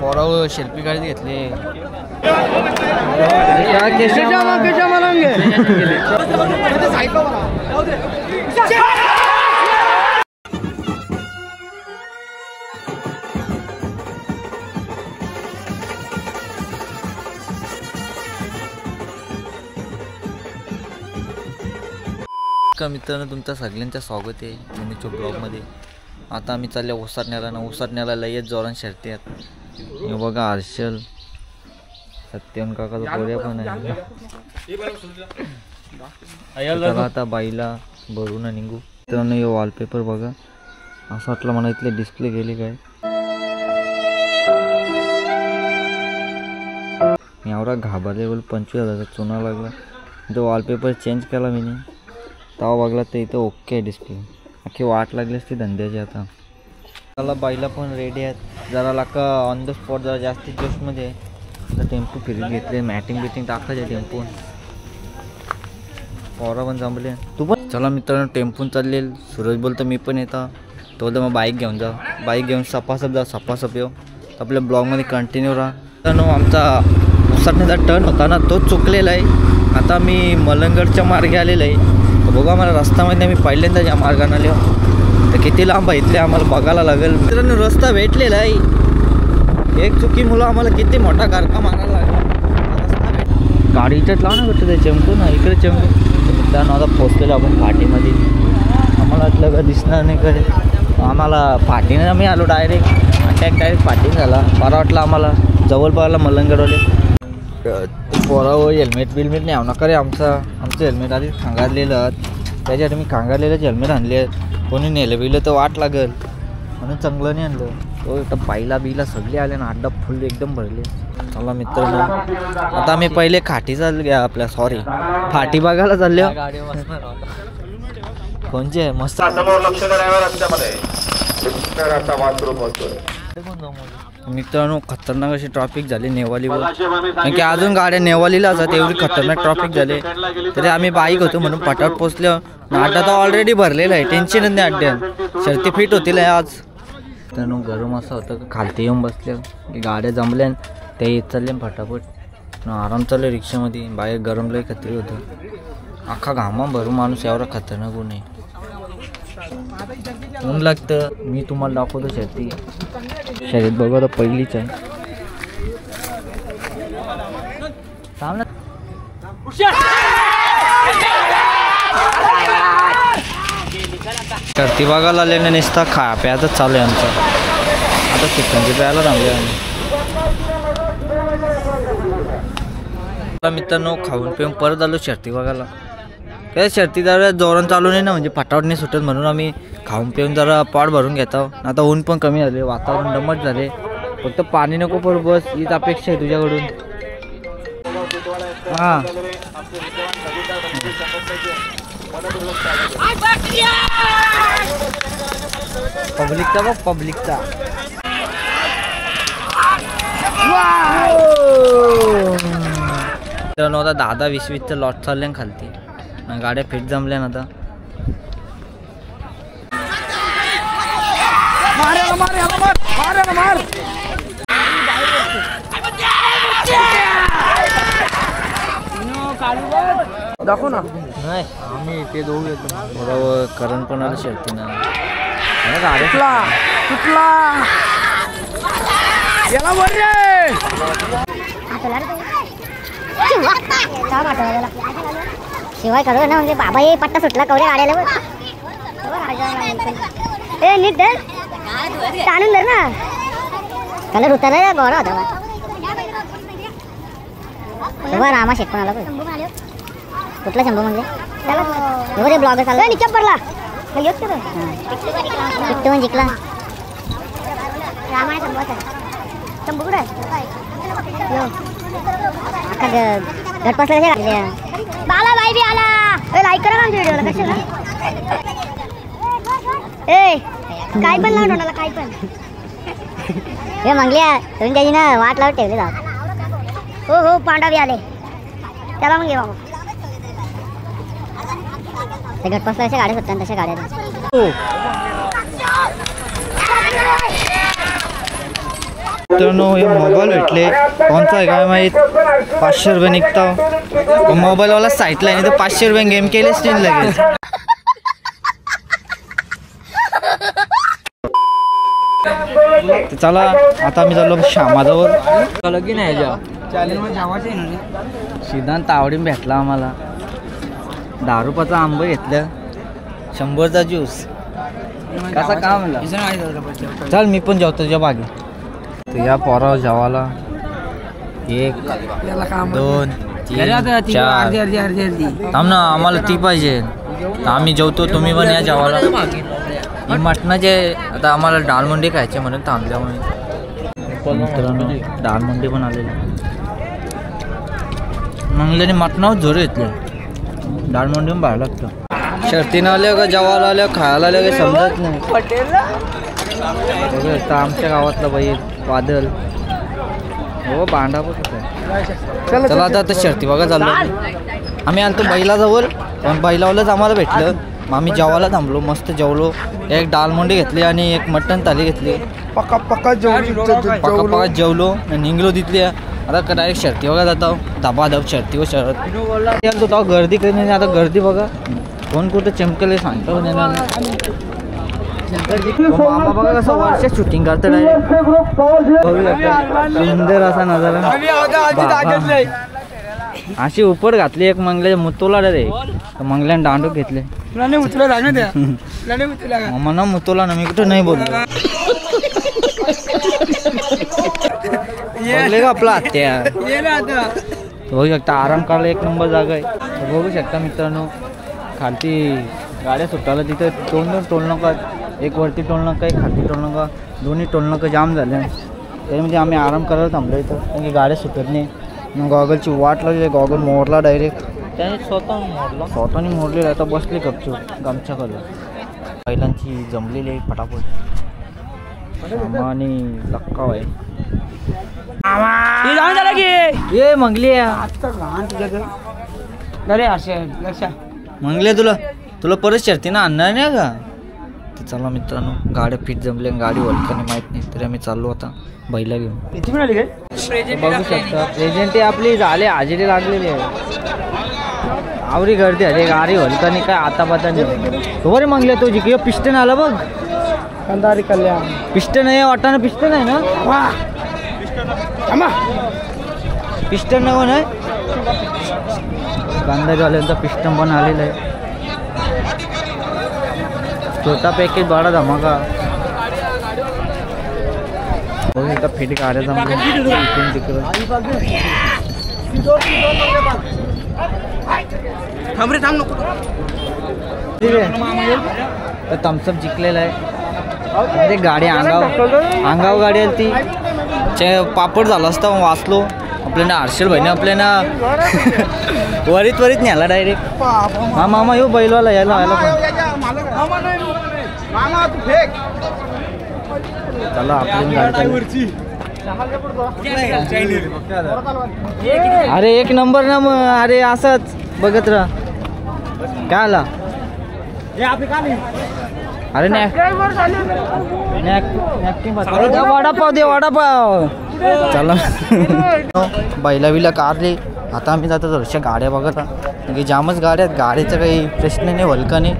पोरावर शिल्पी गाडी घेतली. मित्रांनो तुमचं सगळ्यांचं स्वागत आहे जुनीच्या ब्लॉगमध्ये. आता आम्ही चालले ओसारण्याला लयच जोरान शर्ती आहेत. हे बघा हर्षल सत्यन काकाचा पोऱ्या पण आहे. चला आता बाईला भरून निघू. मित्रांनो हे वॉलपेपर बघा, असं वाटलं मला इथले डिस्प्ले गेले काय. मी एवढा घाबरले, बोल 25,000 चुना लागला. तो वॉलपेपर चेंज केला मी तेव्हा बघला तर इथं ओके डिस्प्ले. अख्खी वाट लागली असती धंद्याची. आता त्याला बाईला पण रेडी आहेत. जरा लाका ऑन द स्पॉट जरा जास्तीत जोशमध्ये तर टेम्पो फिरून घेतले. मॅटिंग टाकायचे टेम्पून. पोरा पण जमले. तू पण चला मित्रांनो टेम्पून चालले. सूरज बोलतो मी पण येतो. तो तर मग बाईक घेऊन जा. बाईक घेऊन सपासप येऊ. आपल्या ब्लॉगमध्ये कंटिन्यू राहा. तर आमचा उसटण्याचा टर्न होता ना तो चुकलेला आहे. आता मी मलंगडच्या मार्गे आलेला आहे. बघा मला रस्त्यामध्ये आम्ही पहिल्यांदा या मार्गाने आलो तर किती लांब आहे इथले आम्हाला बघायला लागेल. मित्रांनो रस्ता भेटलेला आहे. एक चुकीमुळं आम्हाला किती मोठा गारका मारायला लागला. गाडी इथेच लाव ना भेटतं ते चमकू ना इकडे चमकू. मित्रांनो आता पोचलेलो आपण फाटीमध्ये. आम्हाला वाटलं का दिसणार नाही कडे. आम्हाला फाटीने आम्ही आलो डायरेक्ट. अटॅक डायरेक्ट फाटीने झाला. बरं वाटलं आम्हाला. जवळ पाहायला मलंगडवाले पोरावर हेल्मेट नाही आव नका रे. आमचं हेल्मेट आधी खांगारलेलं. त्याच्यासाठी मी खांगारलेलंच हेल्मेट आणले. कोणी नेलं बिलं तर वाट लागेल म्हणून चांगलं नाही आणलं. तो इथं बाईला बिला सगळे आले ना. अड्डा फुल एकदम भरले. चला मित्रांनो आता आम्ही पहिले खाटी चालले आपल्या फाटी बघायला चालले. कोणचे आहे मस्त. मित्रांनो खतरनाक अशी ट्रॅफिक झाली नेवालीवर. कारण की अजून गाड्या नेवालीला असतात एवढी खतरनाक ट्रॅफिक झाले. तरी आम्ही बाईक होतो म्हणून पटापट पोचलो. अड्डा तर ऑलरेडी भरलेला आहे. टेन्शनच नाही अड्ड्यात. शर्ती फिट होतील आज. मित्रांनो गरम असं होतं का खालती येऊन बसल्या की गाड्या जमल्या त्या येत चालल्या फटाफट. आराम चाललं रिक्षामध्ये. बाहेर गरम लई खत्री होतं. अख्खा घामा भरून माणूस एवढा खतरनाक ऊन आहे. ऊन लागतं. मी तुम्हाला दाखवतो शर्ती. शर्यत बघा तर पहिलीच आहे. शर्ती बघायला आल्याने नुसता खा प्यायचं चालू आहे आमचं. आता चिकनची प्यायला थांबले आम्ही. मित्रांनो खाऊन पिऊन परत आलो शर्ती बघायला. काय शर्ती जरा जोरान चालू नाही ना म्हणजे फटाफट नाही सुटत म्हणून आम्ही खाऊन पिऊन जरा पाट भरून घेतो. आता ऊन पण कमी झाले. वातावरण दमट झाले. फक्त पाणी नको पर बस हीच अपेक्षा आहे तुझ्याकडून. हां पब्लिकचा बघ पब्लिकचा. आता 10-20 लॉट चालले खालती. गाड्या फिट जमल्या ना आता. दाखव ना. नाही आम्ही ते दोघं येतो बरोबर. करण पण आलं शर्ती ना. शिवाय करू ना म्हणजे बाबा हे पट्टा सुटला कवऱ्या गाड्याला. ए नीट धर ताणून धर ना. कलर उतरला गोरा होता. रामा शेट पण आला. कुठला शंभू म्हणजे ब्लॉगर चालला निचप पडला. पण जिंकला. रामाने शंभू कुठे अख्खा घट पसल्या बाला बाई बी आला. लाईक करा आमच्या व्हिडिओला. कशाला ए काय पण लावून होणार काय पण. हे मंगल्या तुम्ही त्याची ना वाट लावून ठेवले जाऊ. हो पांडा बी आले. त्याला मग घे बाबा. ते घट पसल्याच्या गाड्या होत्या तशा गाड्या. मित्रांनो हे मोबाईल भेटले, कोणता आहे काय माहीत, 500 रुपये निघता मोबाईलवाला साईटला आहे, तर 500 रुपये गेम केलेच नाही लगेच. चला आता आम्ही चाललो श्यामाजवळ. की नाही सिद्धांत तावडीन भेटला आम्हाला, 10 रुपयाचा आंबा घेतलं, 100चा ज्यूस. कसा काम चल मी पण जेवतो तुझ्या बागे. तर या पोरावर जेवायला 1 2 3 4 थांब ना, आम्हाला ती पाहिजे. आम्ही जेवतो, तुम्ही पण या जेवायला. ही मटणाचे आता आम्हाला डाळमुंडी खायचे म्हणून थांबल्यामुळे. मित्रांनो डाळमुंडी पण आलेली, मंगल्याने मटणावर जोर घेतले, डाळमुंडी पण बाहेर लागतं. शर्तीनं आल्या का जेवायला आल्या खायला आल्या काही समजत नाही. बघा आमच्या गावातला बाई वादल हो भांडा बघ. चला आता शर्ती बघा चाललो आम्ही. आणतो बैलाजवळ, पण बैलावरच आम्हाला भेटलं. मग आम्ही जेवायला थांबलो, मस्त जेवलो. एक डाळमुंडी घेतली आणि एक मटण थाली घेतली. पक्का जेवलो निघलो तिथली. आता डायरेक्ट शर्ती बघा जातो, धबाधब शर्तीवर शर्त तो गर्दी काही नाही. आता गर्दी बघा, कोण कुठं चमकले सांगतो. मामा बघा कसं वर्षात शूटिंग करतं डायरेक्ट. सुंदर असा नजारा. अशी उपट घातली एक मंगल्याच्या मुतोला रे, मंगल्याने दांडूक घेतले. म्हणा मुतोला ना, मी कुठं नाही बोललो. का आपला हत्या बघू शकता, आराम करायला एक नंबर जागा आहे. बघू शकता मित्रांनो, खालती गाड्या सुटायला तिथं 2 टोल नाका, एक वरती टोल नाका, एक खालती टोल नाका. दोन्ही टोल नाका जाम झाले. त्यामध्ये आम्ही आराम करायला थांबलो इथं, कारण की गाड्या सुटत नाही. मग गॉगलची वाट लागली, गॉगल मोडला डायरेक्ट. त्याने स्वतःने मोडलेला. आता बसले गपचूप गमच्या कलर. बैलांची जमलेली आहे फटाफट आणि लक्काव आहे. ये मंगली मंगले, तुला परत शर्ती ना आणणार नाही का? तर चला मित्रांनो, गाड्या फिट जमल्या, गाडी वळकाने माहीत नाही, तरी आम्ही चाललो आता बैला घेऊन. बघू शकता प्रेझेंट आपली झाले, हजेरी लागलेली आहे. आवरी गर्दी अरे, गाडी वळकाने काय आता पता नाही. बरे मंगले तो जिकडे पिस्टन आला बघ, कंदारी कल्याण पिस्टन आहे वाटाणा, पिस्टन आहे ना, पिस्टन नवं आहे. कांदारीवाल्यांचा पिस्टन पण आलेला आहे. छोटा पॅकेज बडा धमाका. बघू एका फिट गाड्या जमल्या इकडून तिकडं. तर थम्सअप जिंकलेला आहे. गाडी अंगाव गाडी आली ती, पापड झाला असता वाचलो. आपल्याला हर्षल भाईने आपल्याला वरीत न्याला डायरेक्ट. हा मामा येऊ बैलवाला यायला चला आपली गाडी. अरे एक नंबर ना मग. अरे असंच बघत राहा. काय आला अरे वडापाव दे, वडापाव. चला बैला बिला कारले. आता आम्ही जातो थोड्याशा गाड्या बघत, म्हणजे जामच गाड्या आहेत, गाडीचा काही प्रश्न नाही, हलका नाही.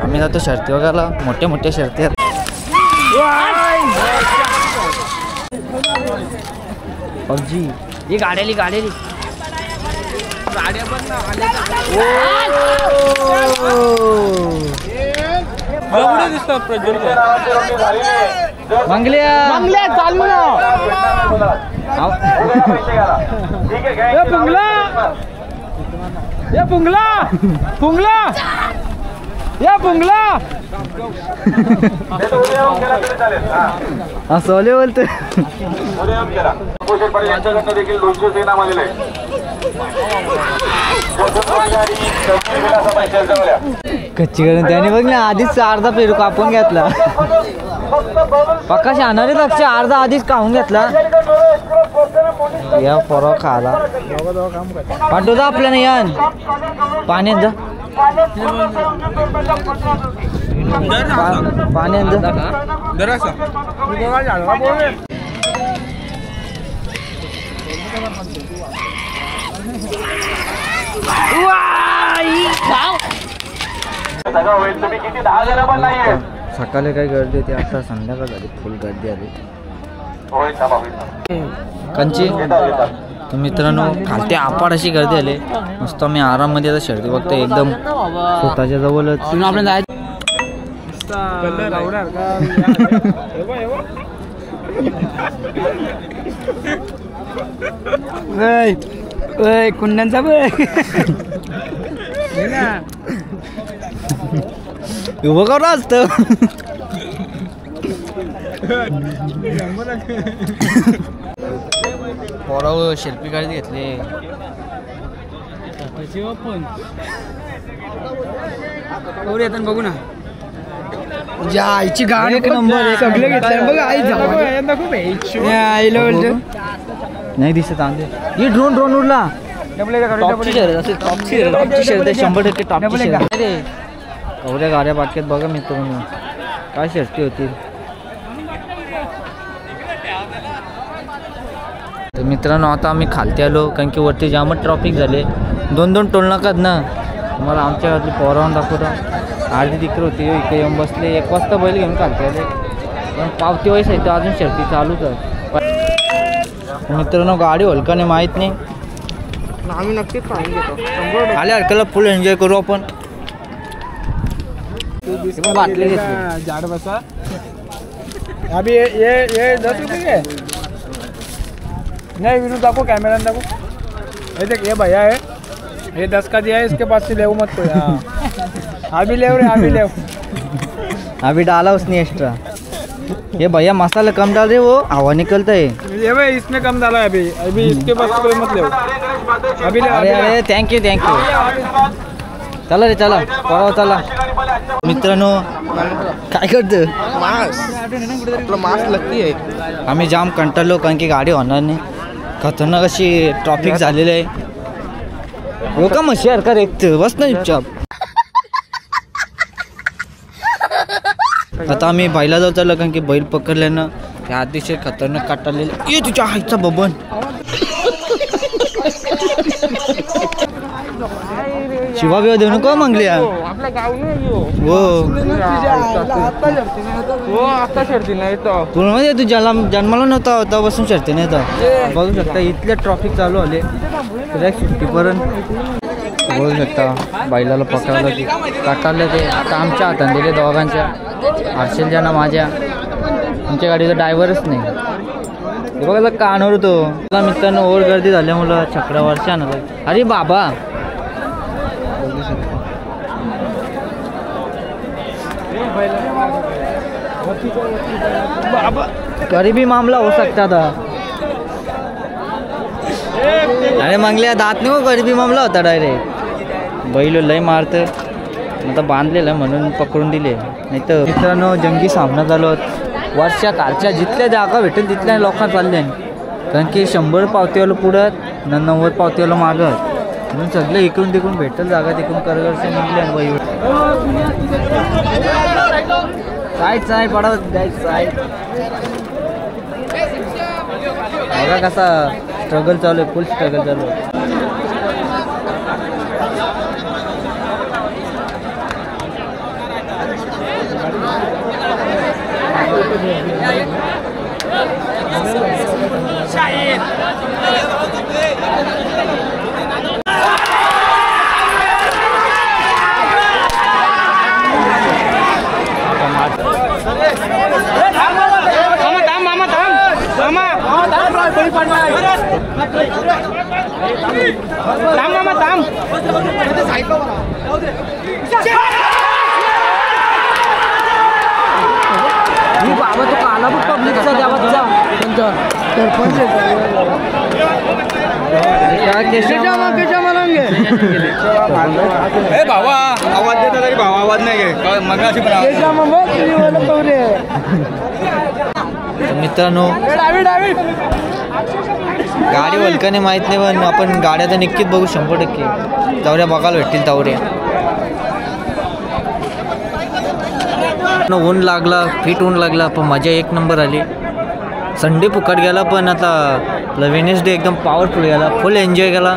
आम्ही जातो शर्ती बघायला, मोठ्या मोठ्या शर्ती आहेत. पबजी ही गाड्याली गाड्याली गाड्या पण मंगल्या चालू सोले बोलते. कच्ची करून त्याने बघ ना, आधीच अर्धा पेरू कापून घेतला. पक्का शानारे लक्ष अर्धा आधीच काढून घेतला. या पोरा खाला पाठवतो आपल्याला. यान पाण्यात जा, पाण्यात जा. सकाळी काही गर्दी होती, आता संध्याकाळ झाली, फुल गर्दी आली कंची. तर मित्रांनो खालती आपाड अशी गर्दी आली. मस्त मी आराममध्ये आता शर्दी बघतो एकदम स्वतःच्या जवळच. कुंड्यांचा उभं करा असतं. पोराव शिल्पी गाडी घेतली. बघू ना आईची गाडी एक नंबर सगळे घेतलं बघ. आई नाही दिसत आंदे. ही ड्रोन उडला. टॉपची शर्यत 100% टॉपची शर्यत. कवऱ्या गाड्या बाटक्यात बघा मित्रांनो काय शर्ती होती. तर मित्रांनो आता आम्ही खालती आलो कारण की वरती जामच ट्रॉफिक झाले. 2 टोल नाकात ना. तुम्हाला आमच्या घरातली पोरावून दाखवता. अर्धी तिकडे होती इकडे येऊन बसले. 1 वाजता बैल घेऊन खालती आले पण पावती वयस आहे तर अजून शर्ती चालूच आहे. मित्रांनो गाडी हलकाने माहीत नाही. आम्ही नक्कीच पाहून घेतो. आले हलकाला फुल एन्जॉय करू आपण. बाटले घेतले झाड बसा. अभी ये 10 रुपये के नहीं विनू दाखो कैमरा दाखो. ये देख ये भैया है ये 10 का दिया है. इसके पास से ले मत कोई. हाँ अभी ले रहे अभी ले. अभी डाला उसने एक्स्ट्रा. ये भैया मसाला कम डाल रहे वो हवा निकलता है. ये भाई इसमें कम डाला है अभी. अभी इसके पास कोई मत ले. अभी ले. अरे थँक्यू चला रे चला परवा चला. मित्रांनो काय करतो मास्क लगती है. आम्ही जाम कंटाळलो कारण की गाडी होणार नाही. खतरनाक अशी ट्रॉफिक झालेली आहे. हो का मग शेअर कर एक बस ना चुपचाप. आता आम्ही बैला जाऊ चाललो कारण की बैल पकडल्यानं त्या अतिशय खतरनाक काटालेलं. ये तुझ्या आईचा बबन. शिवा बिवा देऊ नको मंगली. आपल्या गाव नाही हो आता शर्ती नाही तर पूर्ण म्हणजे तू जन्माला नव्हता तेव्हापासून शर्ती नाही तर बघू शकता. इथले ट्रॉफिक चालू आले तर सुट्टीपर्यंत बघू शकता. बैलाला पकडायला की काटाले ते आता आमच्या हातात दिले दोघांच्या. हर्षलच्या ना माझ्या. आमच्या गाडीचा ड्रायव्हरच नाही. बघा कानवर होतो. मित्रांनो ओव्हर गर्दी झाल्यामुळं चक्रावरच्या आणलं. अरे बाबा बघू शकता. गरीबी मामला हो सकता था. अरे मंगल्या दात नाही हो. गरीबी मामला होता डायरेक्ट. बैल लय मारतं आता बांधलेलं म्हणून पकडून दिले. नाही तर मित्रांनो जंगी सामना झालो. वर्षा कालच्या जिथल्या जागा भेटेल तिथल्या लोकांना चालले कारण की 100 पावतीवालं पुढं 90 पावतीवालं मागत म्हणून सगळे इकडून तिकडून भेटेल जागा तिकडून करगरचे निघले. साईड पडा साईड. बघा कसा स्ट्रगल चालू आहे. फुल स्ट्रगल चालू आहे. बाबा तो काला पण पब्लिकचा द्यावा तुझा भावा आवाज देता तरी भावा आवाज नाही घे मग अशी मित्रांनो गाडी वलकाने माहीत नाही पण आपण गाड्या तर नक्कीच बघू 100%. तवऱ्या बघायला भेटतील तवऱ्या. ऊन लागला फिट ऊन लागला पण मजा एक नंबर आली. संडे फुकट गेला पण आता आपला वेनेसडे एकदम पॉवरफुल गेला. फुल एन्जॉय केला.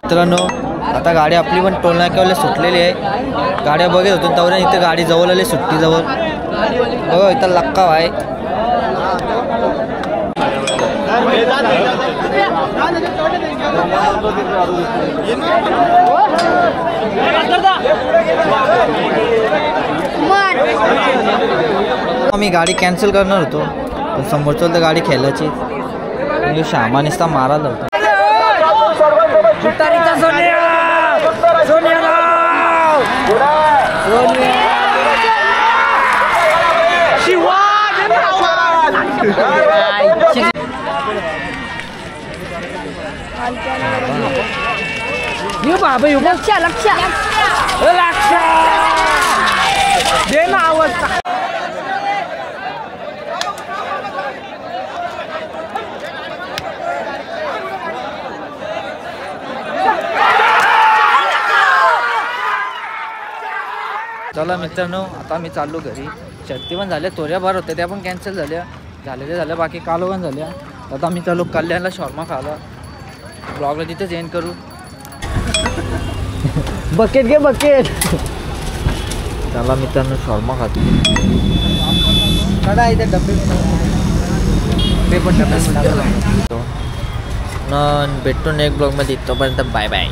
मित्रांनो आता गाडी आपली पण टोल नाक्यावाले सुटलेली आहे. गाड्या बघत होतो तेवढ्या इथे गाडी जवळ आली सुट्टीजवळ. बघा इथं लक्का आहे. आम्ही गाडी कॅन्सल करणार होतो पण समोरचं तर गाडी खेळायची. श्यामा नुसता मारायला होता. लक्ष लक्ष लक्ष दे ना आवाज. चला मित्रांनो आता आम्ही चाललो घरी. शर्ती पण झाल्या, तोऱ्या बार होत्या त्या पण कॅन्सल झाल्या बाकी कालवण झाल्या. आता आम्ही चालू कल्याणला शॉर्मा खायला. ब्लॉगला तिथेच एंड करू. बकेट घे बकेट. चला मित्रांनो शॉर्मा खातो. इथे डबे पण भेटतो नेक्स्ट ब्लॉगमध्ये. तोपर्यंत बाय बाय.